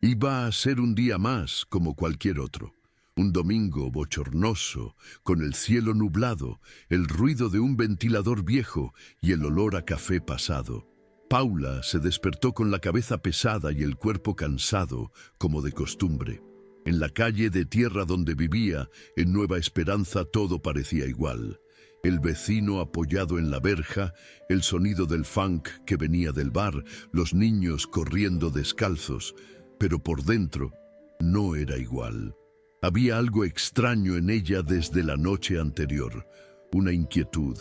Iba a ser un día más como cualquier otro. Un domingo bochornoso, con el cielo nublado, el ruido de un ventilador viejo y el olor a café pasado. Paula se despertó con la cabeza pesada y el cuerpo cansado, como de costumbre. En la calle de tierra donde vivía, en Nueva Esperanza, todo parecía igual. El vecino apoyado en la verja, el sonido del funk que venía del bar, los niños corriendo descalzos, pero por dentro no era igual. Había algo extraño en ella desde la noche anterior, una inquietud,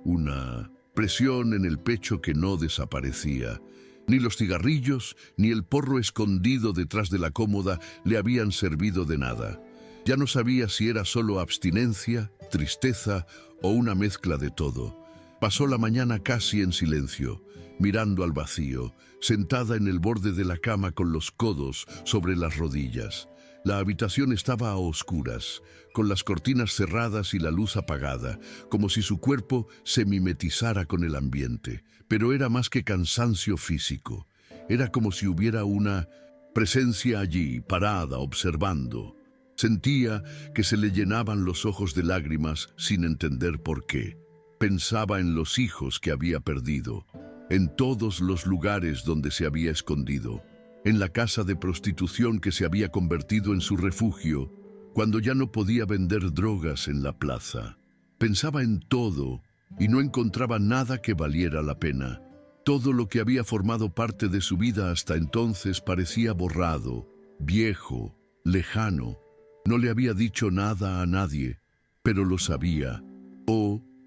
una presión en el pecho que no desaparecía. Ni los cigarrillos, ni el porro escondido detrás de la cómoda le habían servido de nada. Ya no sabía si era solo abstinencia, tristeza o una mezcla de todo. Pasó la mañana casi en silencio, mirando al vacío, sentada en el borde de la cama con los codos sobre las rodillas. La habitación estaba a oscuras, con las cortinas cerradas y la luz apagada, como si su cuerpo se mimetizara con el ambiente. Pero era más que cansancio físico. Era como si hubiera una presencia allí, parada, observando. Sentía que se le llenaban los ojos de lágrimas sin entender por qué. Pensaba en los hijos que había perdido, en todos los lugares donde se había escondido, en la casa de prostitución que se había convertido en su refugio, cuando ya no podía vender drogas en la plaza. Pensaba en todo y no encontraba nada que valiera la pena. Todo lo que había formado parte de su vida hasta entonces parecía borrado, viejo, lejano. No le había dicho nada a nadie, pero lo sabía.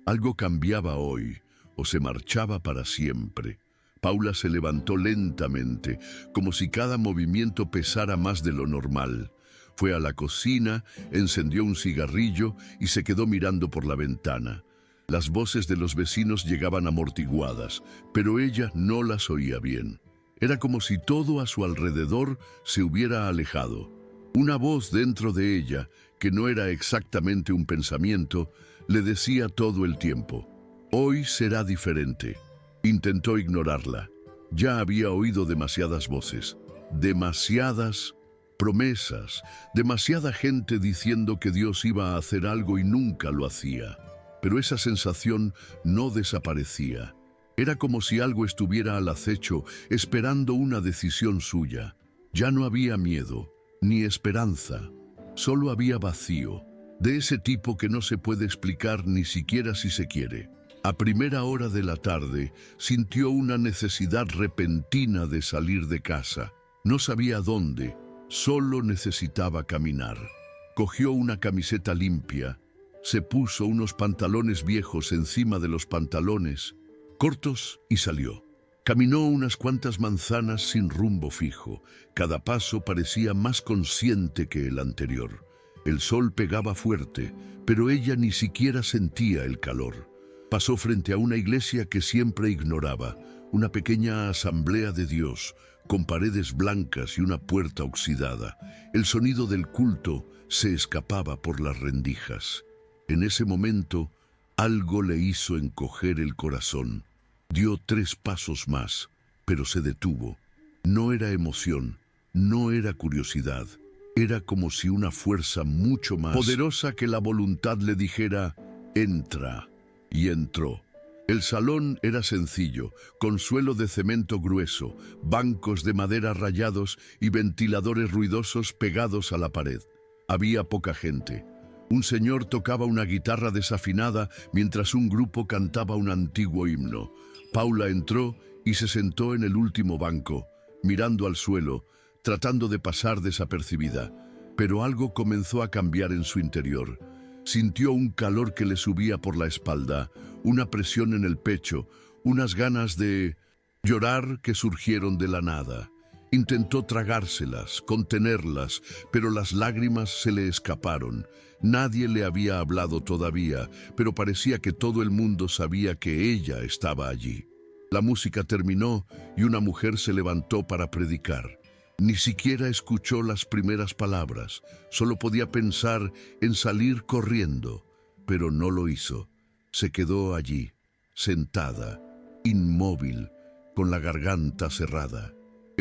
Algo cambiaba hoy, o se marchaba para siempre. Paula se levantó lentamente, como si cada movimiento pesara más de lo normal. Fue a la cocina, encendió un cigarrillo y se quedó mirando por la ventana. Las voces de los vecinos llegaban amortiguadas, pero ella no las oía bien. Era como si todo a su alrededor se hubiera alejado. Una voz dentro de ella, que no era exactamente un pensamiento, le decía todo el tiempo: hoy será diferente. Intentó ignorarla. Ya había oído demasiadas voces, demasiadas promesas, demasiada gente diciendo que Dios iba a hacer algo y nunca lo hacía. Pero esa sensación no desaparecía. Era como si algo estuviera al acecho, esperando una decisión suya. Ya no había miedo, ni esperanza. Solo había vacío, de ese tipo que no se puede explicar ni siquiera si se quiere. A primera hora de la tarde, sintió una necesidad repentina de salir de casa. No sabía dónde, solo necesitaba caminar. Cogió una camiseta limpia, se puso unos pantalones viejos encima de los pantalones, cortos, y salió. Caminó unas cuantas manzanas sin rumbo fijo. Cada paso parecía más consciente que el anterior. El sol pegaba fuerte, pero ella ni siquiera sentía el calor. Pasó frente a una iglesia que siempre ignoraba, una pequeña asamblea de Dios, con paredes blancas y una puerta oxidada. El sonido del culto se escapaba por las rendijas. En ese momento, algo le hizo encoger el corazón. Dio 3 pasos más, pero se detuvo. No era emoción, no era curiosidad. Era como si una fuerza mucho más poderosa que la voluntad le dijera: entra. Y entró. El salón era sencillo, con suelo de cemento grueso, bancos de madera rayados y ventiladores ruidosos pegados a la pared. Había poca gente. Un señor tocaba una guitarra desafinada mientras un grupo cantaba un antiguo himno. Paula entró y se sentó en el último banco, mirando al suelo, tratando de pasar desapercibida. Pero algo comenzó a cambiar en su interior. Sintió un calor que le subía por la espalda, una presión en el pecho, unas ganas de llorar que surgieron de la nada. Intentó tragárselas, contenerlas, pero las lágrimas se le escaparon. Nadie le había hablado todavía, pero parecía que todo el mundo sabía que ella estaba allí. La música terminó y una mujer se levantó para predicar. Ni siquiera escuchó las primeras palabras, solo podía pensar en salir corriendo, pero no lo hizo. Se quedó allí, sentada, inmóvil, con la garganta cerrada.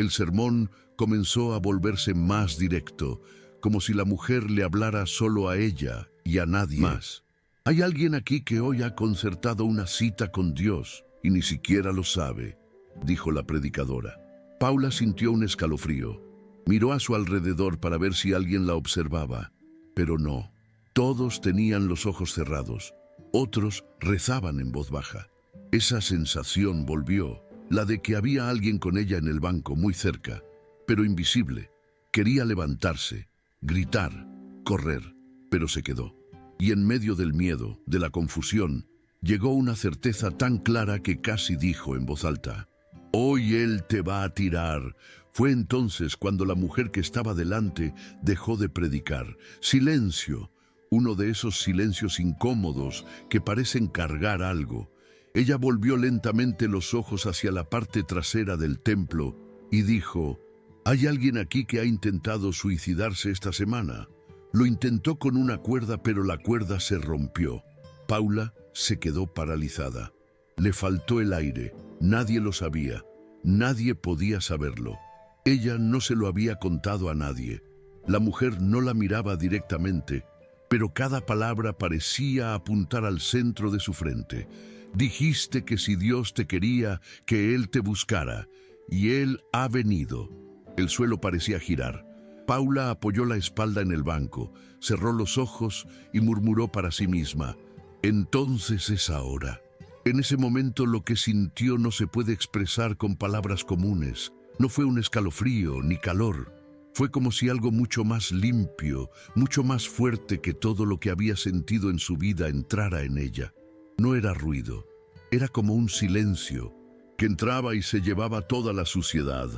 El sermón comenzó a volverse más directo, como si la mujer le hablara solo a ella y a nadie más. Hay alguien aquí que hoy ha concertado una cita con Dios y ni siquiera lo sabe, dijo la predicadora. Paula sintió un escalofrío. Miró a su alrededor para ver si alguien la observaba, pero no. Todos tenían los ojos cerrados. Otros rezaban en voz baja. Esa sensación volvió, la de que había alguien con ella en el banco muy cerca, pero invisible. Quería levantarse, gritar, correr, pero se quedó. Y en medio del miedo, de la confusión, llegó una certeza tan clara que casi dijo en voz alta: «Hoy él te va a tirar». Fue entonces cuando la mujer que estaba delante dejó de predicar. Silencio, uno de esos silencios incómodos que parecen cargar algo. Ella volvió lentamente los ojos hacia la parte trasera del templo y dijo: «Hay alguien aquí que ha intentado suicidarse esta semana. Lo intentó con una cuerda, pero la cuerda se rompió». Paula se quedó paralizada. Le faltó el aire. Nadie lo sabía. Nadie podía saberlo. Ella no se lo había contado a nadie. La mujer no la miraba directamente, pero cada palabra parecía apuntar al centro de su frente. «Dijiste que si Dios te quería, que Él te buscara, y Él ha venido». El suelo parecía girar. Paula apoyó la espalda en el banco, cerró los ojos y murmuró para sí misma: «Entonces es ahora». En ese momento lo que sintió no se puede expresar con palabras comunes. No fue un escalofrío ni calor. Fue como si algo mucho más limpio, mucho más fuerte que todo lo que había sentido en su vida entrara en ella. No era ruido, era como un silencio que entraba y se llevaba toda la suciedad.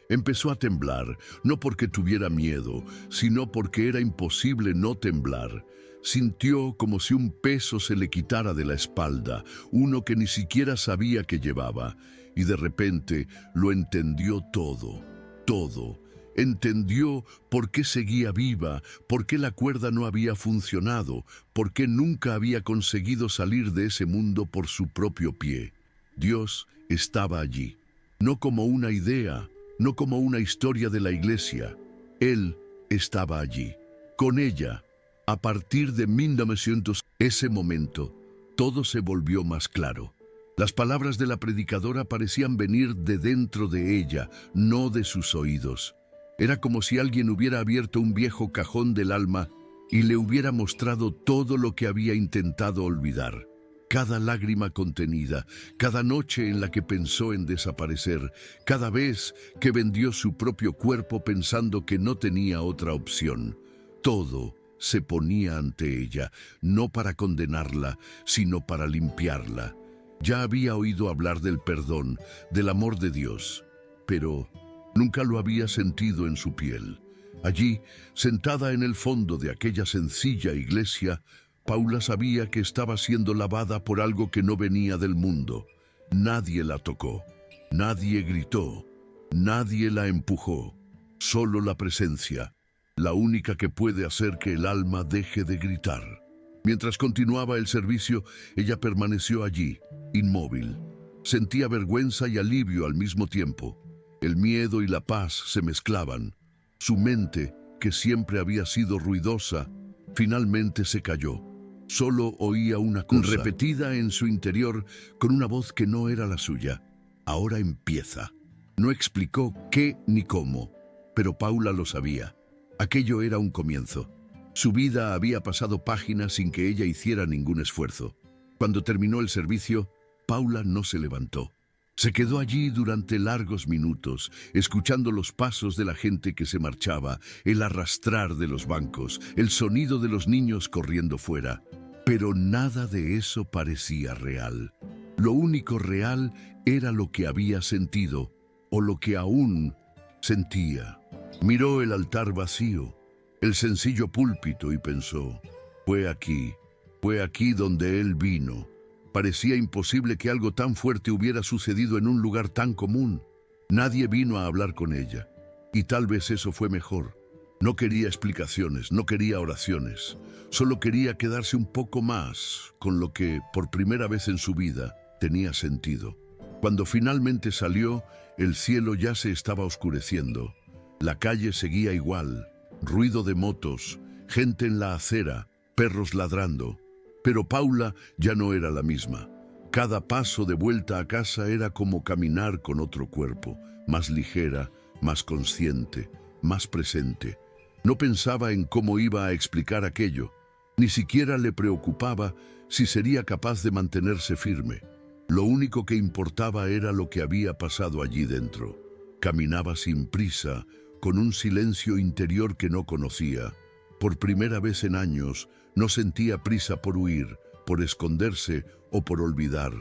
Empezó a temblar, no porque tuviera miedo, sino porque era imposible no temblar. Sintió como si un peso se le quitara de la espalda, uno que ni siquiera sabía que llevaba, y de repente lo entendió todo, todo. Entendió por qué seguía viva, por qué la cuerda no había funcionado, por qué nunca había conseguido salir de ese mundo por su propio pie. Dios estaba allí, no como una idea, no como una historia de la iglesia. Él estaba allí, con ella. A partir de 1900, ese momento, todo se volvió más claro. Las palabras de la predicadora parecían venir de dentro de ella, no de sus oídos. Era como si alguien hubiera abierto un viejo cajón del alma y le hubiera mostrado todo lo que había intentado olvidar. Cada lágrima contenida, cada noche en la que pensó en desaparecer, cada vez que vendió su propio cuerpo pensando que no tenía otra opción. Todo se ponía ante ella, no para condenarla, sino para limpiarla. Ya había oído hablar del perdón, del amor de Dios, pero nunca lo había sentido en su piel. Allí, sentada en el fondo de aquella sencilla iglesia, Paula sabía que estaba siendo lavada por algo que no venía del mundo. Nadie la tocó, nadie gritó, nadie la empujó, solo la presencia, la única que puede hacer que el alma deje de gritar. Mientras continuaba el servicio, ella permaneció allí, inmóvil. Sentía vergüenza y alivio al mismo tiempo. El miedo y la paz se mezclaban. Su mente, que siempre había sido ruidosa, finalmente se calló. Solo oía una cosa repetida en su interior con una voz que no era la suya. «Ahora empieza». No explicó qué ni cómo, pero Paula lo sabía. Aquello era un comienzo. Su vida había pasado páginas sin que ella hiciera ningún esfuerzo. Cuando terminó el servicio, Paula no se levantó. Se quedó allí durante largos minutos, escuchando los pasos de la gente que se marchaba, el arrastrar de los bancos, el sonido de los niños corriendo fuera. Pero nada de eso parecía real. Lo único real era lo que había sentido, o lo que aún sentía. Miró el altar vacío, el sencillo púlpito y pensó: fue aquí donde él vino. Parecía imposible que algo tan fuerte hubiera sucedido en un lugar tan común. Nadie vino a hablar con ella, y tal vez eso fue mejor. No quería explicaciones, no quería oraciones, solo quería quedarse un poco más con lo que, por primera vez en su vida, tenía sentido. Cuando finalmente salió, el cielo ya se estaba oscureciendo. La calle seguía igual, ruido de motos, gente en la acera, perros ladrando. Pero Paula ya no era la misma. Cada paso de vuelta a casa era como caminar con otro cuerpo, más ligera, más consciente, más presente. No pensaba en cómo iba a explicar aquello. Ni siquiera le preocupaba si sería capaz de mantenerse firme. Lo único que importaba era lo que había pasado allí dentro. Caminaba sin prisa, con un silencio interior que no conocía. Por primera vez en años, no sentía prisa por huir, por esconderse o por olvidar.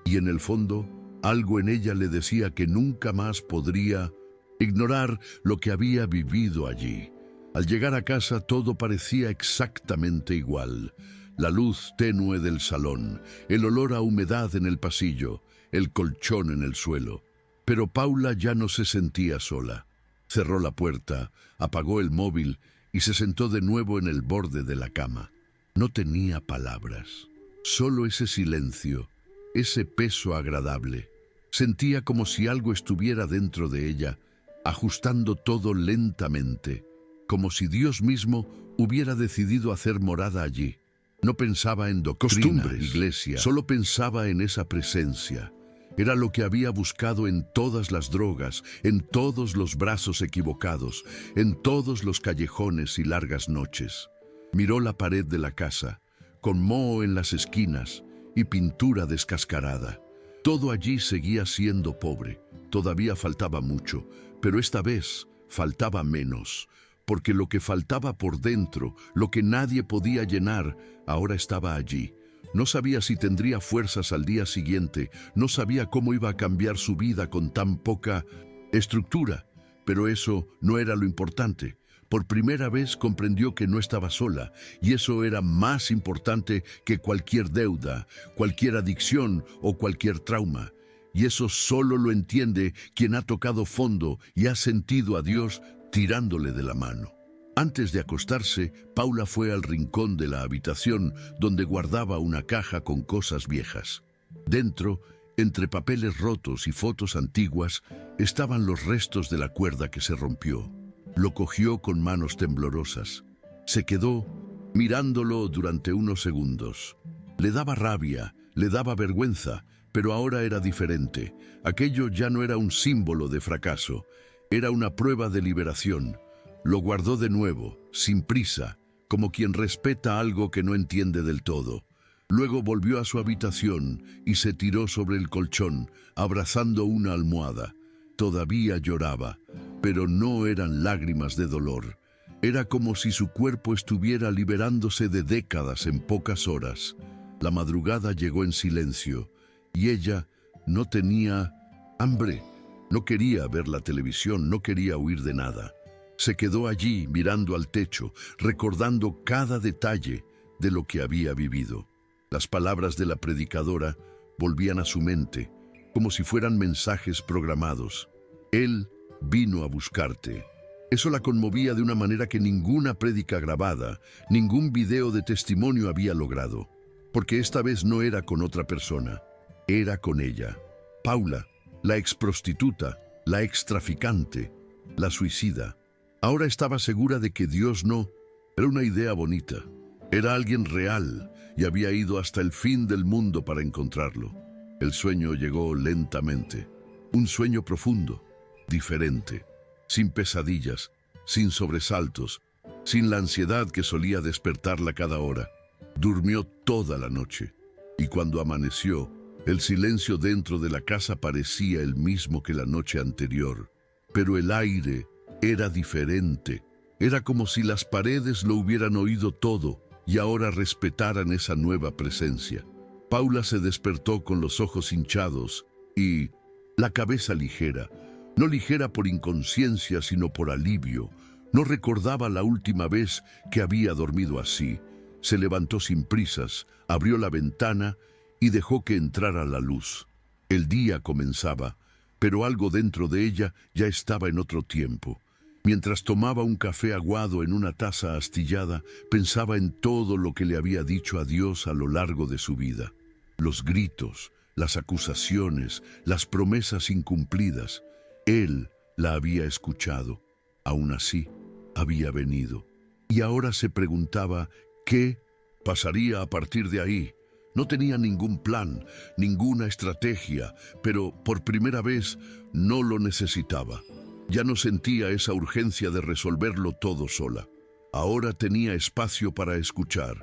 Y en el fondo, algo en ella le decía que nunca más podría ignorar lo que había vivido allí. Al llegar a casa todo parecía exactamente igual. La luz tenue del salón, el olor a humedad en el pasillo, el colchón en el suelo. Pero Paula ya no se sentía sola. Cerró la puerta, apagó el móvil y se sentó de nuevo en el borde de la cama. No tenía palabras, solo ese silencio, ese peso agradable. Sentía como si algo estuviera dentro de ella, ajustando todo lentamente, como si Dios mismo hubiera decidido hacer morada allí. No pensaba en doctrina, costumbres, iglesia, solo pensaba en esa presencia. Era lo que había buscado en todas las drogas, en todos los brazos equivocados, en todos los callejones y largas noches. Miró la pared de la casa, con moho en las esquinas y pintura descascarada. Todo allí seguía siendo pobre, todavía faltaba mucho, pero esta vez faltaba menos, porque lo que faltaba por dentro, lo que nadie podía llenar, ahora estaba allí. No sabía si tendría fuerzas al día siguiente, no sabía cómo iba a cambiar su vida con tan poca estructura, pero eso no era lo importante. Por primera vez comprendió que no estaba sola, y eso era más importante que cualquier deuda, cualquier adicción o cualquier trauma. Y eso solo lo entiende quien ha tocado fondo y ha sentido a Dios tirándole de la mano. Antes de acostarse, Paula fue al rincón de la habitación donde guardaba una caja con cosas viejas. Dentro, entre papeles rotos y fotos antiguas, estaban los restos de la cuerda que se rompió. Lo cogió con manos temblorosas. Se quedó mirándolo durante unos segundos. Le daba rabia, le daba vergüenza, pero ahora era diferente. Aquello ya no era un símbolo de fracaso, era una prueba de liberación. Lo guardó de nuevo, sin prisa, como quien respeta algo que no entiende del todo. Luego volvió a su habitación y se tiró sobre el colchón, abrazando una almohada. Todavía lloraba, pero no eran lágrimas de dolor. Era como si su cuerpo estuviera liberándose de décadas en pocas horas. La madrugada llegó en silencio, y ella no tenía hambre. No quería ver la televisión, no quería huir de nada. Se quedó allí mirando al techo, recordando cada detalle de lo que había vivido. Las palabras de la predicadora volvían a su mente, como si fueran mensajes programados. Él vino a buscarte. Eso la conmovía de una manera que ninguna prédica grabada, ningún video de testimonio había logrado. Porque esta vez no era con otra persona, era con ella. Paula, la exprostituta, la extraficante, la suicida. Ahora estaba segura de que Dios no era una idea bonita. Era alguien real y había ido hasta el fin del mundo para encontrarlo. El sueño llegó lentamente. Un sueño profundo, diferente, sin pesadillas, sin sobresaltos, sin la ansiedad que solía despertarla cada hora. Durmió toda la noche y cuando amaneció, el silencio dentro de la casa parecía el mismo que la noche anterior, pero el aire era diferente. Era como si las paredes lo hubieran oído todo y ahora respetaran esa nueva presencia. Paula se despertó con los ojos hinchados y la cabeza ligera. No ligera por inconsciencia, sino por alivio. No recordaba la última vez que había dormido así. Se levantó sin prisas, abrió la ventana y dejó que entrara la luz. El día comenzaba, pero algo dentro de ella ya estaba en otro tiempo. Mientras tomaba un café aguado en una taza astillada, pensaba en todo lo que le había dicho a Dios a lo largo de su vida. Los gritos, las acusaciones, las promesas incumplidas. Él la había escuchado. Aún así, había venido. Y ahora se preguntaba qué pasaría a partir de ahí. No tenía ningún plan, ninguna estrategia, pero por primera vez no lo necesitaba. Ya no sentía esa urgencia de resolverlo todo sola. Ahora tenía espacio para escuchar.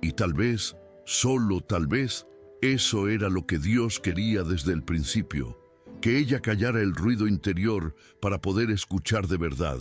Y tal vez, solo tal vez, eso era lo que Dios quería desde el principio. Que ella callara el ruido interior para poder escuchar de verdad.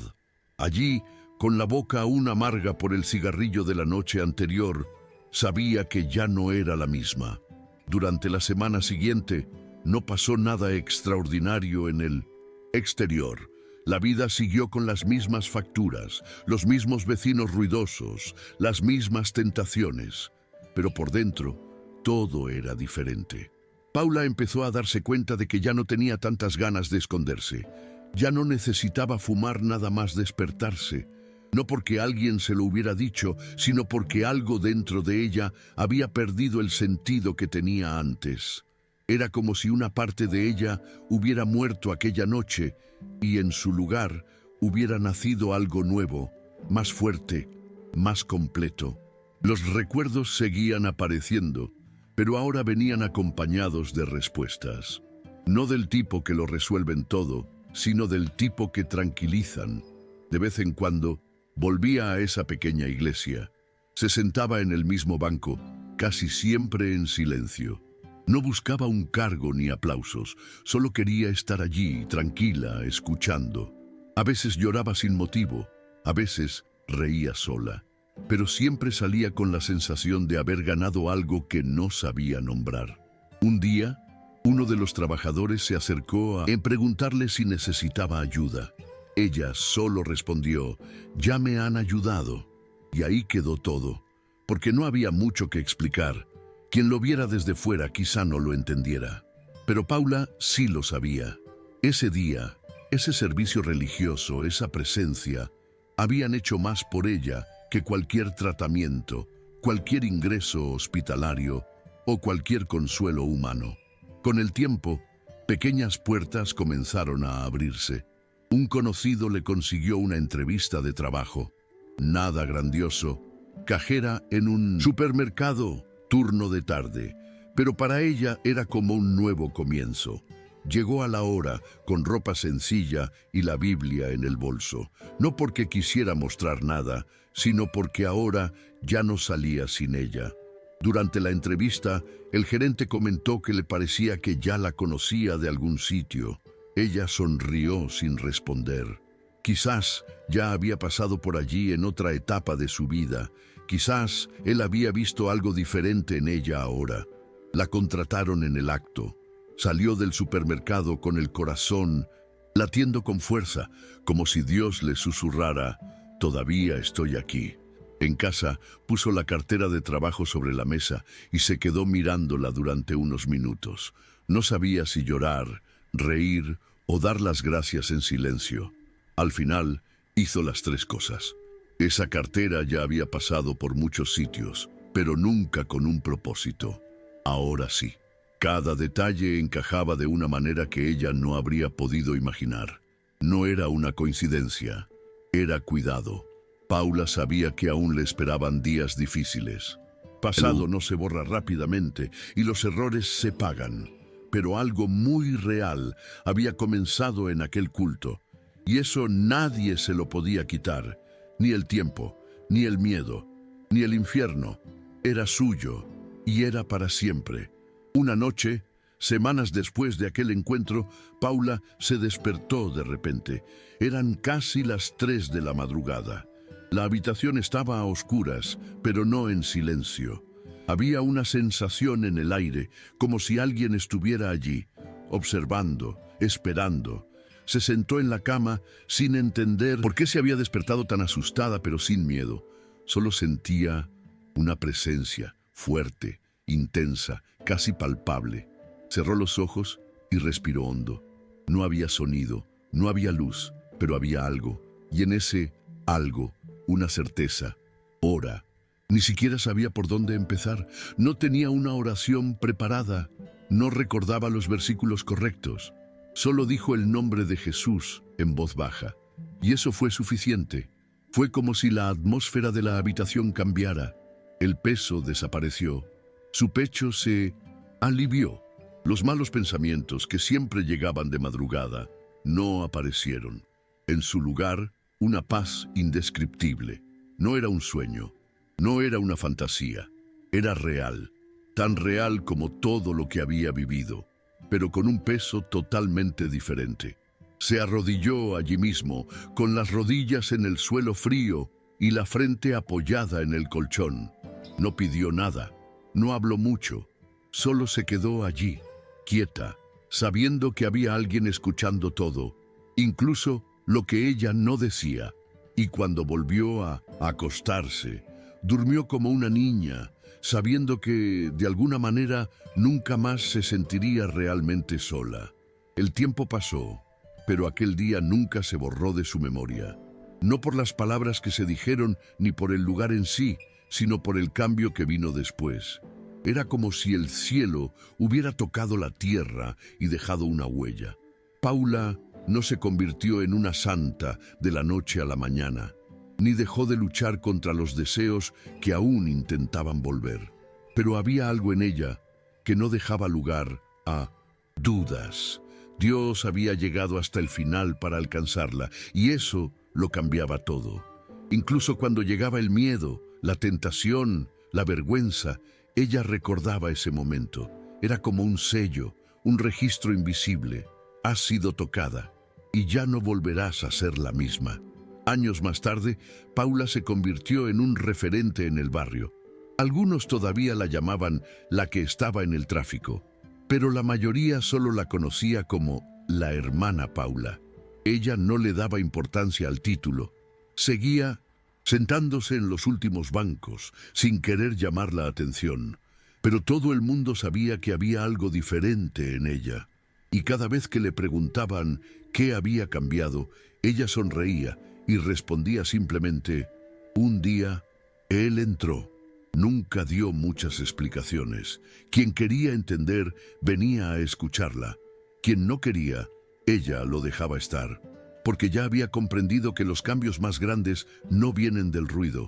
Allí, con la boca aún amarga por el cigarrillo de la noche anterior, sabía que ya no era la misma. Durante la semana siguiente, no pasó nada extraordinario en el exterior. La vida siguió con las mismas facturas, los mismos vecinos ruidosos, las mismas tentaciones. Pero por dentro, todo era diferente. Paula empezó a darse cuenta de que ya no tenía tantas ganas de esconderse. Ya no necesitaba fumar nada más despertarse. No porque alguien se lo hubiera dicho, sino porque algo dentro de ella había perdido el sentido que tenía antes. Era como si una parte de ella hubiera muerto aquella noche y en su lugar hubiera nacido algo nuevo, más fuerte, más completo. Los recuerdos seguían apareciendo, pero ahora venían acompañados de respuestas. No del tipo que lo resuelven todo, sino del tipo que tranquilizan. De vez en cuando, volvía a esa pequeña iglesia. Se sentaba en el mismo banco, casi siempre en silencio. No buscaba un cargo ni aplausos, solo quería estar allí, tranquila, escuchando. A veces lloraba sin motivo, a veces reía sola, pero siempre salía con la sensación de haber ganado algo que no sabía nombrar. Un día, uno de los trabajadores se acercó a preguntarle si necesitaba ayuda. Ella solo respondió, «Ya me han ayudado». Y ahí quedó todo, porque no había mucho que explicar. Quien lo viera desde fuera quizá no lo entendiera. Pero Paula sí lo sabía. Ese día, ese servicio religioso, esa presencia, habían hecho más por ella que cualquier tratamiento, cualquier ingreso hospitalario o cualquier consuelo humano. Con el tiempo, pequeñas puertas comenzaron a abrirse. Un conocido le consiguió una entrevista de trabajo. Nada grandioso. Cajera en un supermercado, turno de tarde. Pero para ella era como un nuevo comienzo. Llegó a la hora, con ropa sencilla y la Biblia en el bolso. No porque quisiera mostrar nada, sino porque ahora ya no salía sin ella. Durante la entrevista, el gerente comentó que le parecía que ya la conocía de algún sitio. Ella sonrió sin responder. Quizás ya había pasado por allí en otra etapa de su vida. Quizás él había visto algo diferente en ella ahora. La contrataron en el acto. Salió del supermercado con el corazón latiendo con fuerza, como si Dios le susurrara, «Todavía estoy aquí». En casa puso la cartera de trabajo sobre la mesa y se quedó mirándola durante unos minutos. No sabía si llorar, reír o dar las gracias en silencio. Al final, hizo las tres cosas. Esa cartera ya había pasado por muchos sitios, pero nunca con un propósito. Ahora sí. Cada detalle encajaba de una manera que ella no habría podido imaginar. No era una coincidencia, era cuidado. Paula sabía que aún le esperaban días difíciles. Pasado no se borra rápidamente y los errores se pagan. Pero algo muy real había comenzado en aquel culto, y eso nadie se lo podía quitar, ni el tiempo, ni el miedo, ni el infierno. Era suyo, y era para siempre. Una noche, semanas después de aquel encuentro, Paula se despertó de repente. Eran casi las 3 de la madrugada. La habitación estaba a oscuras, pero no en silencio. Había una sensación en el aire, como si alguien estuviera allí, observando, esperando. Se sentó en la cama sin entender por qué se había despertado tan asustada, pero sin miedo. Solo sentía una presencia fuerte, intensa, casi palpable. Cerró los ojos y respiró hondo. No había sonido, no había luz, pero había algo. Y en ese algo, una certeza. Ora. Ni siquiera sabía por dónde empezar. No tenía una oración preparada. No recordaba los versículos correctos. Solo dijo el nombre de Jesús en voz baja. Y eso fue suficiente. Fue como si la atmósfera de la habitación cambiara. El peso desapareció. Su pecho se alivió. Los malos pensamientos que siempre llegaban de madrugada no aparecieron. En su lugar, una paz indescriptible. No era un sueño, no era una fantasía, era real, tan real como todo lo que había vivido, pero con un peso totalmente diferente. Se arrodilló allí mismo, con las rodillas en el suelo frío y la frente apoyada en el colchón. No pidió nada, no habló mucho, solo se quedó allí, quieta, sabiendo que había alguien escuchando todo, incluso lo que ella no decía. Y cuando volvió a acostarse, durmió como una niña, sabiendo que, de alguna manera, nunca más se sentiría realmente sola. El tiempo pasó, pero aquel día nunca se borró de su memoria. No por las palabras que se dijeron ni por el lugar en sí, sino por el cambio que vino después. Era como si el cielo hubiera tocado la tierra y dejado una huella. Paula no se convirtió en una santa de la noche a la mañana, ni dejó de luchar contra los deseos que aún intentaban volver. Pero había algo en ella que no dejaba lugar a dudas. Dios había llegado hasta el final para alcanzarla, y eso lo cambiaba todo. Incluso cuando llegaba el miedo, la tentación, la vergüenza, ella recordaba ese momento. Era como un sello, un registro invisible. Has sido tocada y ya no volverás a ser la misma. Años más tarde, Paula se convirtió en un referente en el barrio. Algunos todavía la llamaban la que estaba en el tráfico, pero la mayoría solo la conocía como la hermana Paula. Ella no le daba importancia al título. Seguía sentándose en los últimos bancos, sin querer llamar la atención. Pero todo el mundo sabía que había algo diferente en ella. Y cada vez que le preguntaban qué había cambiado, ella sonreía y respondía simplemente: un día, él entró. Nunca dio muchas explicaciones. Quien quería entender, venía a escucharla. Quien no quería, ella lo dejaba estar. Porque ya había comprendido que los cambios más grandes no vienen del ruido.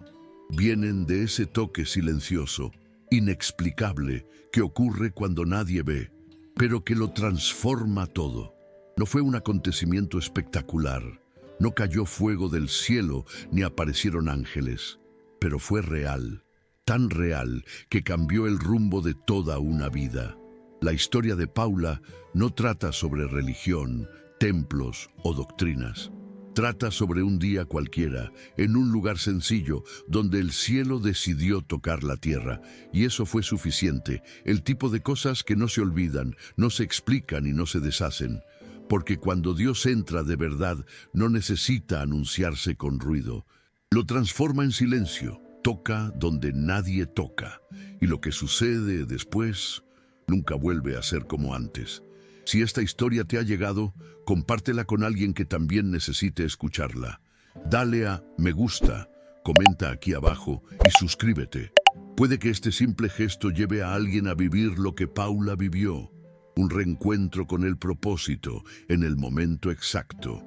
Vienen de ese toque silencioso, inexplicable, que ocurre cuando nadie ve, pero que lo transforma todo. No fue un acontecimiento espectacular, no cayó fuego del cielo ni aparecieron ángeles, pero fue real, tan real que cambió el rumbo de toda una vida. La historia de Paula no trata sobre religión, templos o doctrinas. Trata sobre un día cualquiera, en un lugar sencillo, donde el cielo decidió tocar la tierra, y eso fue suficiente, el tipo de cosas que no se olvidan, no se explican y no se deshacen, porque cuando Dios entra de verdad, no necesita anunciarse con ruido. Lo transforma en silencio, toca donde nadie toca, y lo que sucede después nunca vuelve a ser como antes. Si esta historia te ha llegado, compártela con alguien que también necesite escucharla. Dale a me gusta, comenta aquí abajo y suscríbete. Puede que este simple gesto lleve a alguien a vivir lo que Paula vivió, un reencuentro con el propósito en el momento exacto.